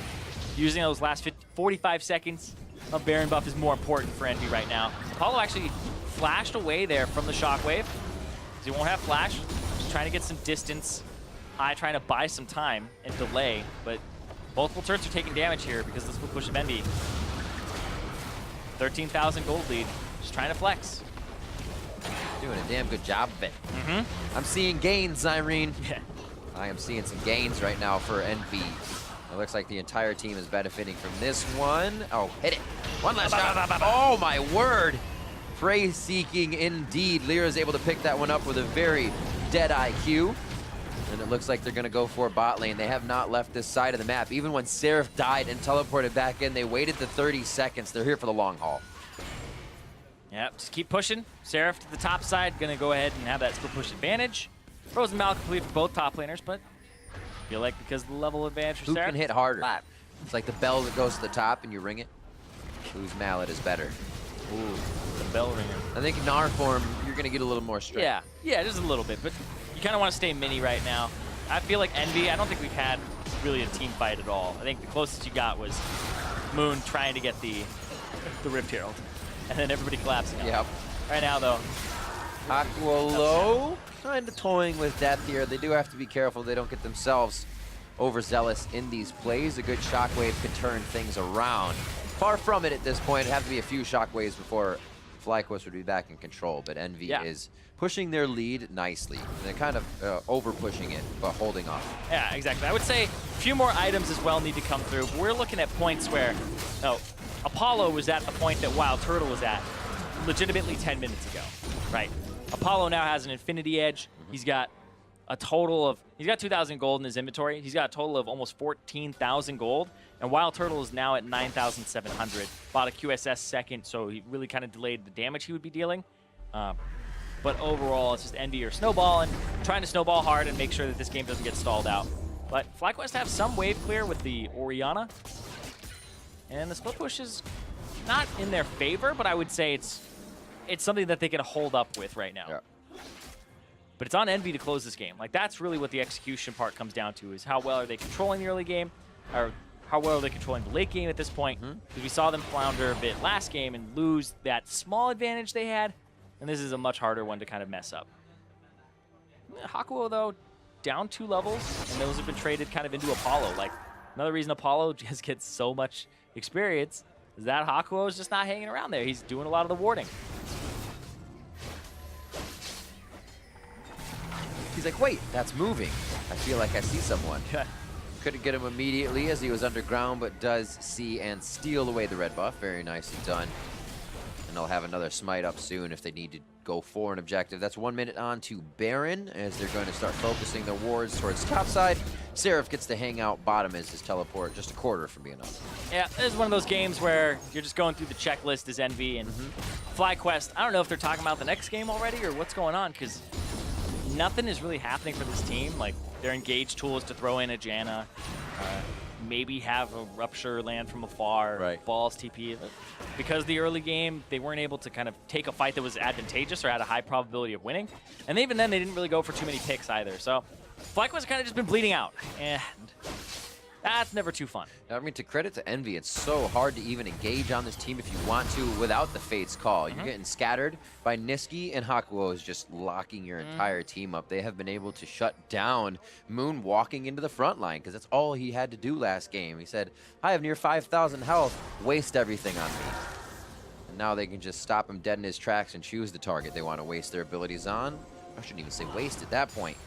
using those last 45 seconds of Baron buff is more important for Envy right now. Apollo actually flashed away there from the shockwave. He won't have flash. Just trying to get some distance. High trying to buy some time and delay, but multiple turrets are taking damage here because of the split push of Envy. 13,000 gold lead. Just trying to flex. Doing a damn good job of it. I'm seeing gains, Irene. Yeah. I am seeing some gains right now for Envy. It looks like the entire team is benefiting from this one. Oh, hit it. One last shot. Oh, my word. Prey seeking indeed. Lyra is able to pick that one up with a very dead IQ. And it looks like they're going to go for bot lane. They have not left this side of the map. Even when Seraph died and teleported back in, they waited the 30 seconds. They're here for the long haul. Yep, just keep pushing. Seraph to the top side, gonna go ahead and have that split push advantage. Frozen Mal complete for both top laners, but I feel like because of the level advantage for Who Seraph, can hit harder? It's like the bell that goes to the top and you ring it. Whose mallet is better? Ooh, the bell ringer. I think in our form, you're gonna get a little more strength. Yeah, just a little bit, but you kind of want to stay mini right now. I feel like Envy, I don't think we've had really a team fight at all. I think the closest you got was Moon trying to get the Rift Herald. And then everybody collapsing out. Yep. Right now, though. Aqua low, kind of toying with death here. They do have to be careful they don't get themselves overzealous in these plays. A good shockwave could turn things around. Far from it at this point. It'd have to be a few shockwaves before Flyquest would be back in control. But Envy is pushing their lead nicely. They're kind of over-pushing it, but holding off. Yeah, exactly. I would say a few more items as well need to come through. But we're looking at points where, Apollo was at the point that Wild Turtle was at legitimately 10 minutes ago, right? Apollo now has an Infinity Edge. He's got a total of, he's got 2,000 gold in his inventory. He's got a total of almost 14,000 gold. And Wild Turtle is now at 9,700. Bought a QSS second, so he really kind of delayed the damage he would be dealing. But overall, it's just Envy or Snowball and trying to snowball hard and make sure that this game doesn't get stalled out. But Flyquest have some wave clear with the Orianna. And the split push is not in their favor, but I would say it's something that they can hold up with right now. Yeah. But it's on Envy to close this game. Like, that's really what the execution part comes down to, is how well are they controlling the early game, or how well are they controlling the late game at this point. Because we saw them flounder a bit last game and lose that small advantage they had, and this is a much harder one to kind of mess up. Hakuo, though, down 2 levels, and those have been traded kind of into Apollo. Like, another reason Apollo just gets so much experience is that Hakuo is just not hanging around there. He's doing a lot of the warding. He's like, wait, that's moving. I feel like I see someone. Couldn't get him immediately as he was underground, but does see and steal away the red buff. Very nicely done. And they'll have another smite up soon if they need to go for an objective. That's 1 minute on to Baron as they're going to start focusing their wards towards top side. Seraph gets to hang out bottom as his teleport, just a quarter from being up. Yeah, this is one of those games where you're just going through the checklist as Envy and Flyquest. I don't know if they're talking about the next game already or what's going on, because nothing is really happening for this team. Like, their engage tool is to throw in a Janna, maybe have a Rupture land from afar, balls TP. Because the early game, they weren't able to kind of take a fight that was advantageous or had a high probability of winning. And even then, they didn't really go for too many picks either. So Flyquest kind of just been bleeding out, and that's never too fun. I mean, to credit to Envy, it's so hard to even engage on this team if you want to without the Fate's Call. You're getting scattered by Niski, and Hakuo is just locking your entire team up. They have been able to shut down Moon walking into the front line, because that's all he had to do last game. He said, I have near 5,000 health, waste everything on me. And now they can just stop him dead in his tracks and choose the target they want to waste their abilities on. I shouldn't even say waste at that point.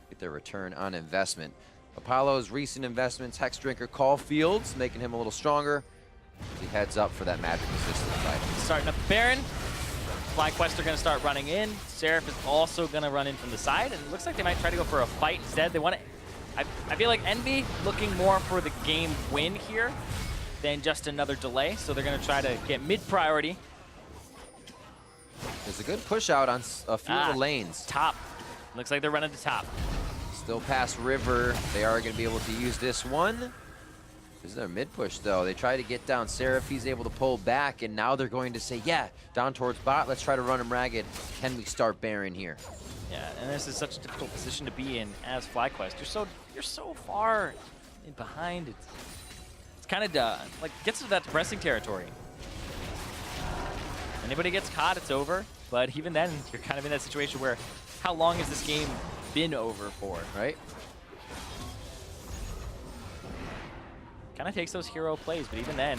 Get their return on investment. Apollo's recent investments, Hex Drinker Caulfields, making him a little stronger. He heads up for that magic resistance fight. Starting up Baron. Flyquest are going to start running in. Seraph is also going to run in from the side, and it looks like they might try to go for a fight instead. They want to. I feel like Envy looking more for the game win here than just another delay, so they're going to try to get mid priority. There's a good push out on a few of the lanes. Top. Looks like they're running to top. Still past River. They are going to be able to use this one. This is their mid push, though. They try to get down Seraph. He's able to pull back, and now they're going to say, yeah, down towards bot. Let's try to run him ragged. Can we start Baron here? Yeah, and this is such a difficult position to be in as Flyquest. You're so far in behind. It's kind of like gets to that depressing territory. Anybody gets caught, it's over. But even then, you're kind of in that situation where how long has this game been over for, right? Kind of takes those hero plays, but even then,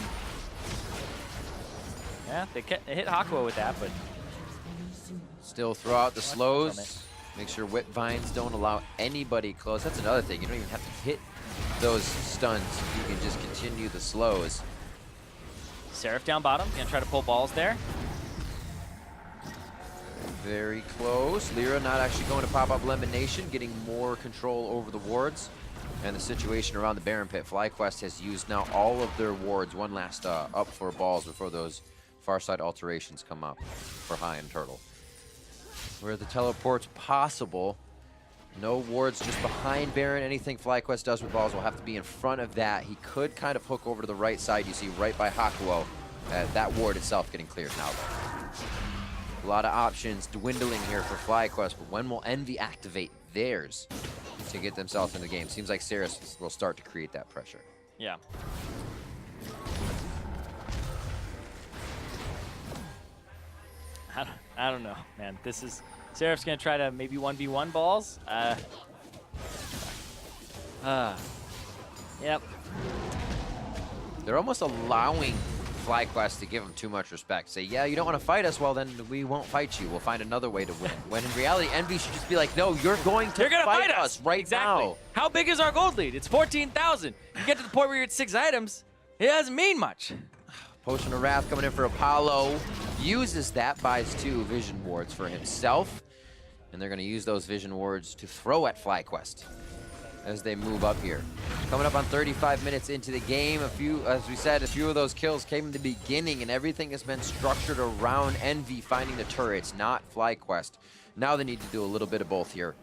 yeah, they hit Hakuo with that, but Still throw out the slows. Make sure whip vines don't allow anybody close. That's another thing. You don't even have to hit those stuns. You can just continue the slows. Seraph down bottom. Gonna try to pull balls there. Very close. Lyra not actually going to pop up Elimination, getting more control over the wards. And the situation around the Baron Pit. Flyquest has used now all of their wards. One last up for balls before those far side alterations come up for High and Turtle. Where the teleport's possible. No wards just behind Baron. Anything Flyquest does with balls will have to be in front of that. He could kind of hook over to the right side. You see right by Hakuo. That ward itself getting cleared now, though. A lot of options dwindling here for Flyquest, but when will Envy activate theirs to get themselves in the game? Seems like Saris will start to create that pressure. Yeah. I don't know, man. This is... Seraph's going to try to maybe 1v1 balls. Yep. They're almost allowing Flyquest to give them too much respect. Say, yeah, you don't want to fight us? Well, then we won't fight you. We'll find another way to win. When in reality, Envy should just be like, no, you're going to fight us right now. How big is our gold lead? It's 14,000. You get to the point where you're at 6 items, it doesn't mean much. Potion of Wrath coming in for Apollo. Uses that, buys 2 Vision Wards for himself. And they're going to use those Vision Wards to throw at Flyquest as they move up here. Coming up on 35 minutes into the game. As we said, a few of those kills came in the beginning, and everything has been structured around Envy finding the turrets, not Flyquest. Now they need to do a little bit of both here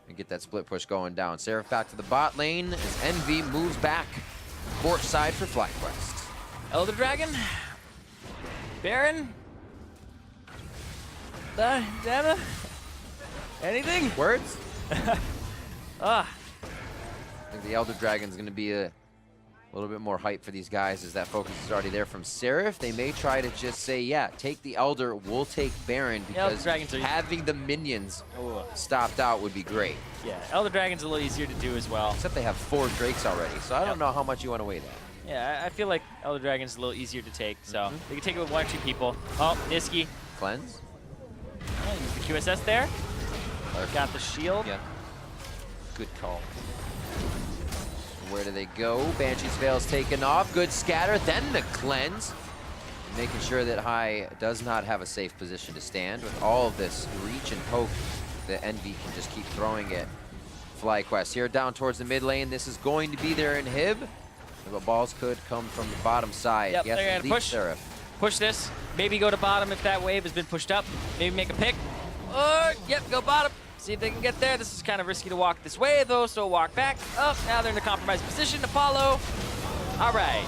and get that split push going down. Seraph back to the bot lane as Envy moves back court side for Flyquest. Elder Dragon, Baron, Dana, anything? Words? I think the Elder Dragon's going to be a little bit more hype for these guys as that focus is already there from Seraph. They may try to just say, yeah, take the Elder, we'll take Baron, because having the minions stopped out would be great. Yeah, Elder Dragon's a little easier to do as well. Except they have 4 Drakes already, so I don't know how much you want to weigh that. Yeah, I feel like Elder Dragon's a little easier to take, so they can take it with 1 or 2 people. Oh, Niski. Cleanse. Oh, use the QSS there. Got the shield. Yeah. Good call. Where do they go? Banshee's Veil's taken off. Good scatter, then the cleanse. Making sure that High does not have a safe position to stand. With all of this reach and poke, the Envy can just keep throwing it. Flyquest here down towards the mid lane. This is going to be their inhib. But balls could come from the bottom side. Yep, they're going to push. Seraph. Push this. Maybe go to bottom if that wave has been pushed up. Maybe make a pick. Or, yep, go bottom. See if they can get there. This is kind of risky to walk this way, though, so walk back. Oh, now they're in a compromised position. Apollo. All right.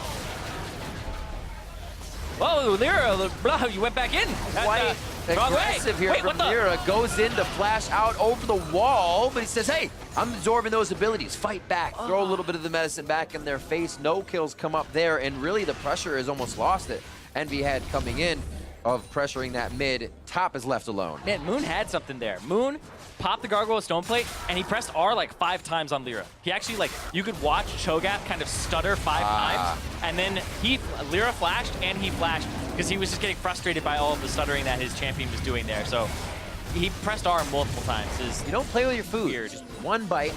Whoa, Lyra, you went back in. Quite aggressive here from Lyra. Goes in to flash out over the wall, but he says, hey, I'm absorbing those abilities. Fight back. Throw a little bit of the medicine back in their face. No kills come up there, and really the pressure is almost lost that Envy had coming in of pressuring that mid. Top is left alone. Man, Moon had something there. Moon popped the Gargoyle Stone Plate, and he pressed R like 5 times on Lyra. He actually, like, you could watch Cho'Gath kind of stutter 5 times, and then Lyra flashed, and he flashed, because he was just getting frustrated by all of the stuttering that his champion was doing there. So he pressed R multiple times. You don't play with your food. Weird. Just 1 bite.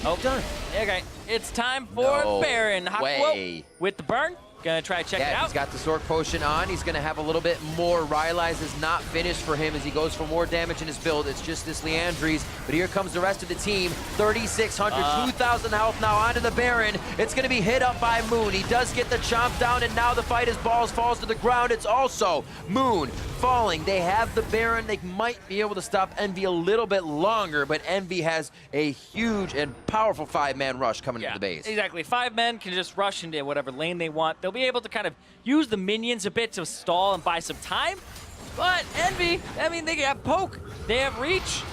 Oh, done. Okay, it's time for Baron. Way. With the burn. Gonna try to check it out. He's got the Sword Potion on. He's gonna have a little bit more. Rylai's is not finished for him as he goes for more damage in his build. It's just this Leandries, but here comes the rest of the team. 3,600, 2,000 health now onto the Baron. It's gonna be hit up by Moon. He does get the chomp down, and now the fight as balls falls to the ground. It's also Moon falling. They have the Baron. They might be able to stop Envy a little bit longer, but Envy has a huge and powerful 5-man rush coming into the base. Exactly. 5 men can just rush into whatever lane they want. They'll be able to kind of use the minions a bit to stall and buy some time. But Envy, I mean, they have poke. They have reach.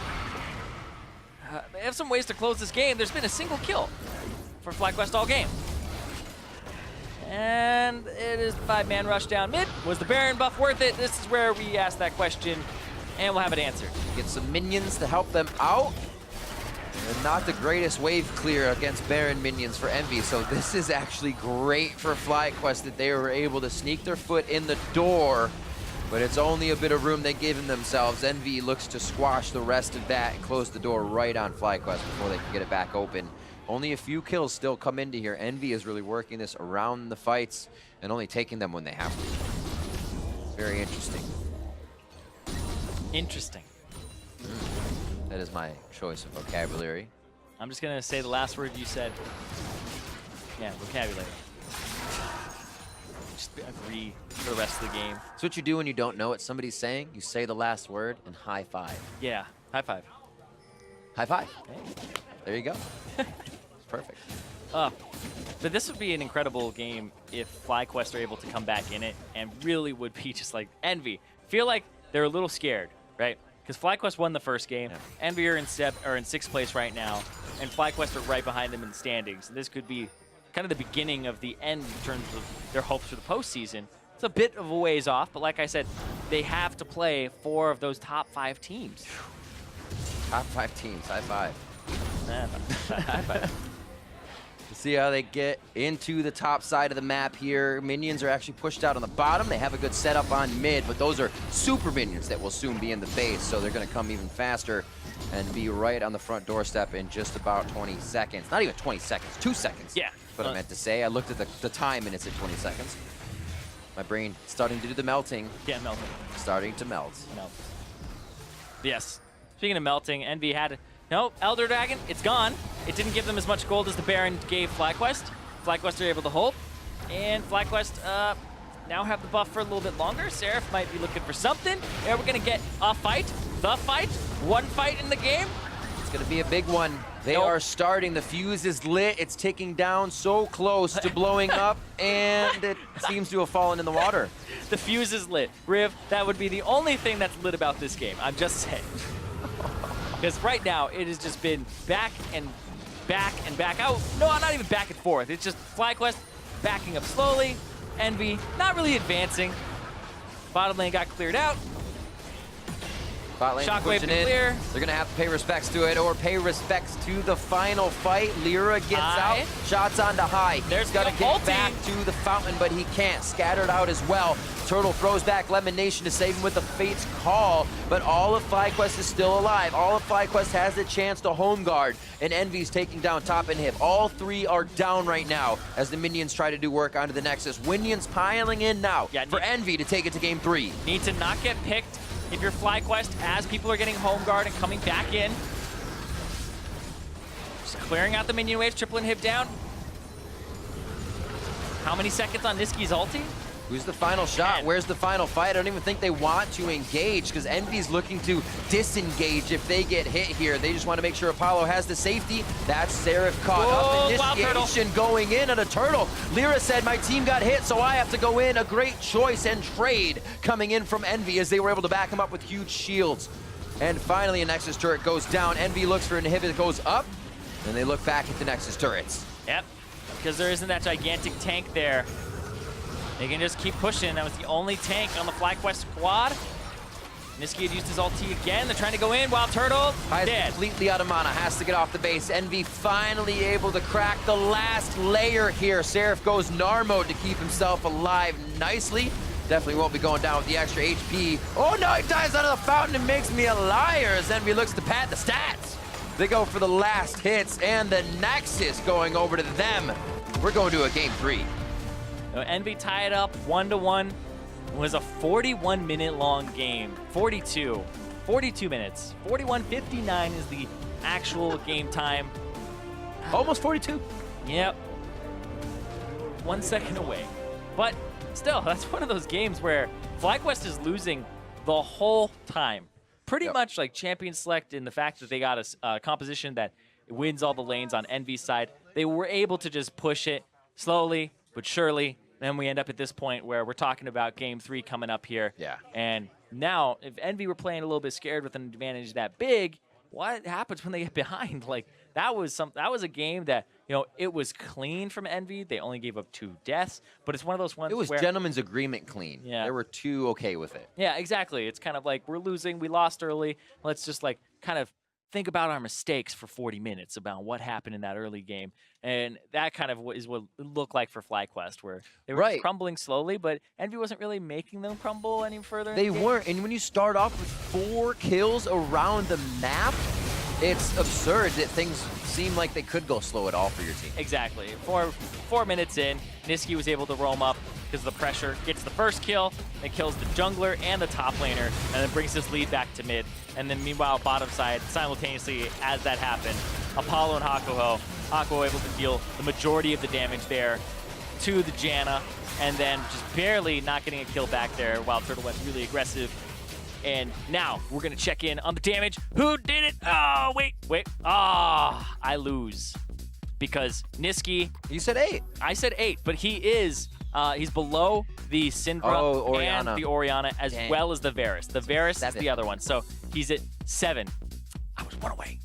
They have some ways to close this game. There's been a single kill for Flyquest all game. And it is the 5-man rush down mid. Was the Baron buff worth it? This is where we ask that question, and we'll have it answered. Get some minions to help them out. And not the greatest wave clear against Baron minions for Envy, so this is actually great for Flyquest that they were able to sneak their foot in the door but it's only a bit of room they've given themselves. Envy looks to squash the rest of that and close the door right on Flyquest before they can get it back open. Only a few kills still come into here. Envy is really working this around the fights and only taking them when they have to. Very interesting. Interesting. That is my choice of vocabulary. I'm just going to say the last word you said. Yeah, vocabulary. Just agree for the rest of the game. It's what you do when you don't know what somebody's saying. You say the last word and high five. Yeah, high five. High five. Hey. There you go. Perfect. But this would be an incredible game if Flyquest are able to come back in it, and really would be just like Envy. Feel like they're a little scared, right? Because Flyquest won the first game. Yeah. Envy are in 6th place right now, and Flyquest are right behind them in the standings. And this could be kind of the beginning of the end in terms of their hopes for the postseason. It's a bit of a ways off, but like I said, they have to play 4 of those top 5 teams. Top 5 teams. High five. High five. See how they get into the top side of the map here. Minions are actually pushed out on the bottom. They have a good setup on mid, but those are super minions that will soon be in the base, so they're going to come even faster and be right on the front doorstep in just about 20 seconds. Not even 20 seconds, 2 seconds. Yeah. What I meant to say. I looked at the time and it's at 20 seconds. My brain starting to do the melting. Yeah, melting. Starting to melt. Melt. Yes. Speaking of melting, Envy had... No, Elder Dragon, it's gone. It didn't give them as much gold as the Baron gave Flyquest. Flyquest are able to hold. And Flyquest now have the buff for a little bit longer. Seraph might be looking for something. And we're going to get a fight. The fight. One fight in the game. It's going to be a big one. They are starting. The fuse is lit. It's ticking down so close to blowing up. And it seems to have fallen in the water. The fuse is lit. Riv, that would be the only thing that's lit about this game. I'm just saying. Because right now, it has just been back and back and back out. No, not even back and forth. It's just Flyquest backing up slowly. Envy not really advancing. Bottom lane got cleared out. Bot lane Shockwave pushing in. Clear. They're going to have to pay respects to it or pay respects to the final fight. Lyra gets out. Shots onto high. He's got to get back to the fountain, but he can't. Scattered out as well. Turtle throws back Lemon Nation to save him with the Fate's Call, but all of Flyquest is still alive. All of Flyquest has a chance to home guard, and Envy's taking down top and hip. All 3 are down right now as the minions try to do work onto the Nexus. Minions piling in now for Envy to take it to game 3. Need to not get picked if you're Flyquest as people are getting home guard and coming back in. Just clearing out the minion waves, triple inhib down. How many seconds on Niski's ulti? Who's the final shot? Where's the final fight? I don't even think they want to engage because Envy's looking to disengage if they get hit here. They just want to make sure Apollo has the safety. That's Seraph caught up. Initiation going in on a turtle. Lyra said, my team got hit, so I have to go in. A great choice and trade coming in from Envy as they were able to back him up with huge shields. And finally, a Nexus turret goes down. Envy looks for an inhibit, goes up, and they look back at the Nexus turrets. Yep, because there isn't that gigantic tank there. They can just keep pushing. That was the only tank on the Flyquest squad. Niski had used his ulti again. They're trying to go in while Turtle dead. Completely out of mana. Has to get off the base. Envy finally able to crack the last layer here. Seraph goes Gnar mode to keep himself alive nicely. Definitely won't be going down with the extra HP. Oh no, he dies out of the fountain and makes me a liar as Envy looks to pad the stats. They go for the last hits and the Nexus going over to them. We're going to a game 3. Envy tied up 1-1. It was a 41-minute long game. 42 minutes. 41:59 is the actual game time. Almost 42. Yep. 1 second away. But still, that's one of those games where Flyquest is losing the whole time. Pretty much like Champion Select in the fact that they got a composition that wins all the lanes on Envy's side. They were able to just push it slowly but surely. Then we end up at this point where we're talking about game 3 coming up here. Yeah. And now, if Envy were playing a little bit scared with an advantage that big, what happens when they get behind? Like that was a game that, it was clean from Envy. They only gave up 2 deaths, but it's one of those ones where... It was gentleman's agreement clean. Yeah. There were 2 okay with it. Yeah, exactly. It's kind of like we're losing, we lost early. Let's just kind of think about our mistakes for 40 minutes about what happened in that early game. And that kind of is what it looked like for Flyquest, where they were just crumbling slowly, but Envy wasn't really making them crumble any further. They weren't. And when you start off with 4 kills around the map, it's absurd that things seem like they could go slow at all for your team. Exactly. 4 minutes in, Nisqy was able to roam up because of the pressure, gets the first kill, then kills the jungler and the top laner, and then brings his lead back to mid. And then meanwhile, bottom side, simultaneously as that happened, Apollo and Hakuho able to deal the majority of the damage there to the Janna, and then just barely not getting a kill back there while Turtle went really aggressive. And now we're going to check in on the damage. Who did it? Oh, wait. I lose. Because Nisqy... You said 8. I said 8, but he is... he's below the Syndra and the Orianna, as well as the Varus. The Varus is the other one. So he's at 7. I was 1 away.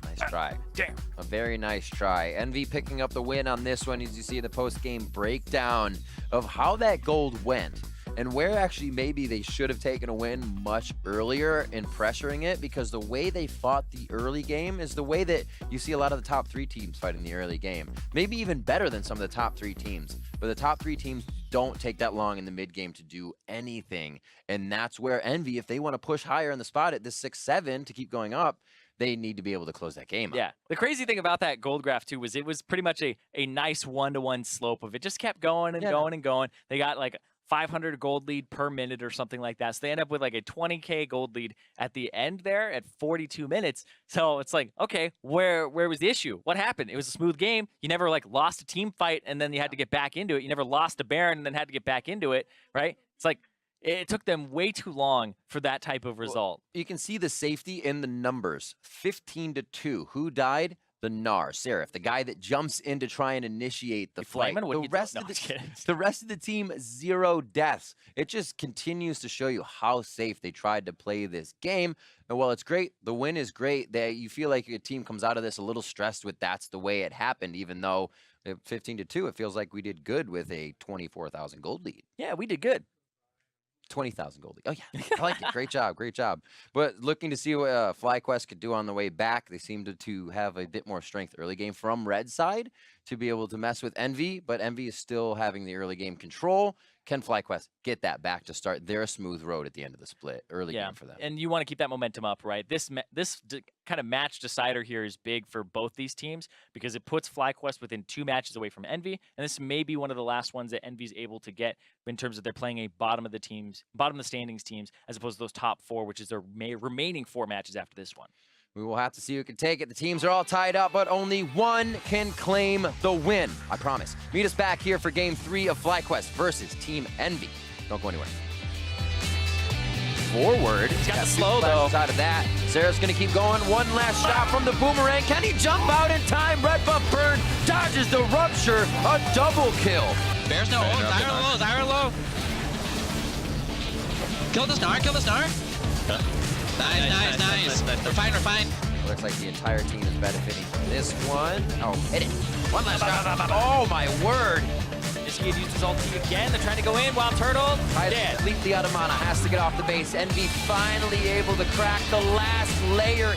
Nice try. Damn. A very nice try. Envy picking up the win on this one, as you see the post-game breakdown of how that gold went. And where actually maybe they should have taken a win much earlier in pressuring it, because the way they fought the early game is the way that you see a lot of the top 3 teams fight in the early game. Maybe even better than some of the top 3 teams. But the top 3 teams don't take that long in the mid game to do anything. And that's where Envy, if they want to push higher in the spot at this 6-7 to keep going up, they need to be able to close that game up. Yeah. The crazy thing about that gold graph, too, was it was pretty much a nice 1-to-1 slope of it. Just kept going and going and going. They got like 500 gold lead per minute or something like that. So they end up with like a 20K gold lead at the end there at 42 minutes. So it's like, okay, where was the issue? What happened? It was a smooth game. You never like lost a team fight and then you had to get back into it. You never lost a Baron and then had to get back into it, right? It's like, it took them way too long for that type of result. You can see the safety in the numbers. 15-2. Who died? The Gnar, Seraph, the guy that jumps in to try and initiate the fight. The rest of the team, 0 deaths. It just continues to show you how safe they tried to play this game. And while it's great, the win is great, that you feel like your team comes out of this a little stressed with that's the way it happened, even though 15-2, it feels like we did good with a 24,000 gold lead. Yeah, we did good. 20,000 gold. Oh, yeah. I like it. Great job. Great job. But looking to see what Flyquest could do on the way back. They seem to have a bit more strength early game from red side to be able to mess with Envy, but Envy is still having the early game control. Can Flyquest get that back to start their smooth road at the end of the split? Early game for them. And you want to keep that momentum up, right? This kind of match decider here is big for both these teams because it puts Flyquest within 2 matches away from Envy, and this may be one of the last ones that Envy's able to get in terms of they're playing a bottom of the standings teams, as opposed to those top 4, which is their remaining 4 matches after this one. We will have to see who can take it. The teams are all tied up, but only one can claim the win. I promise. Meet us back here for Game 3 of Flyquest versus Team Envy. Don't go anywhere. Forward. He's got the slow, though. Out of that. Sarah's going to keep going. One last shot from the boomerang. Can he jump out in time? Red buff burn. Dodges the rupture. A double kill. Bears no ult. Zyra low. Kill the star. Nice. We're fine. Looks like the entire team is benefiting from this one. Oh, hit it. One last shot. Oh, my word. Nisqy used his ulti again. They're trying to go in while Turtle dead. Leap the Automata has to get off the base. Envy finally able to crack the last layer.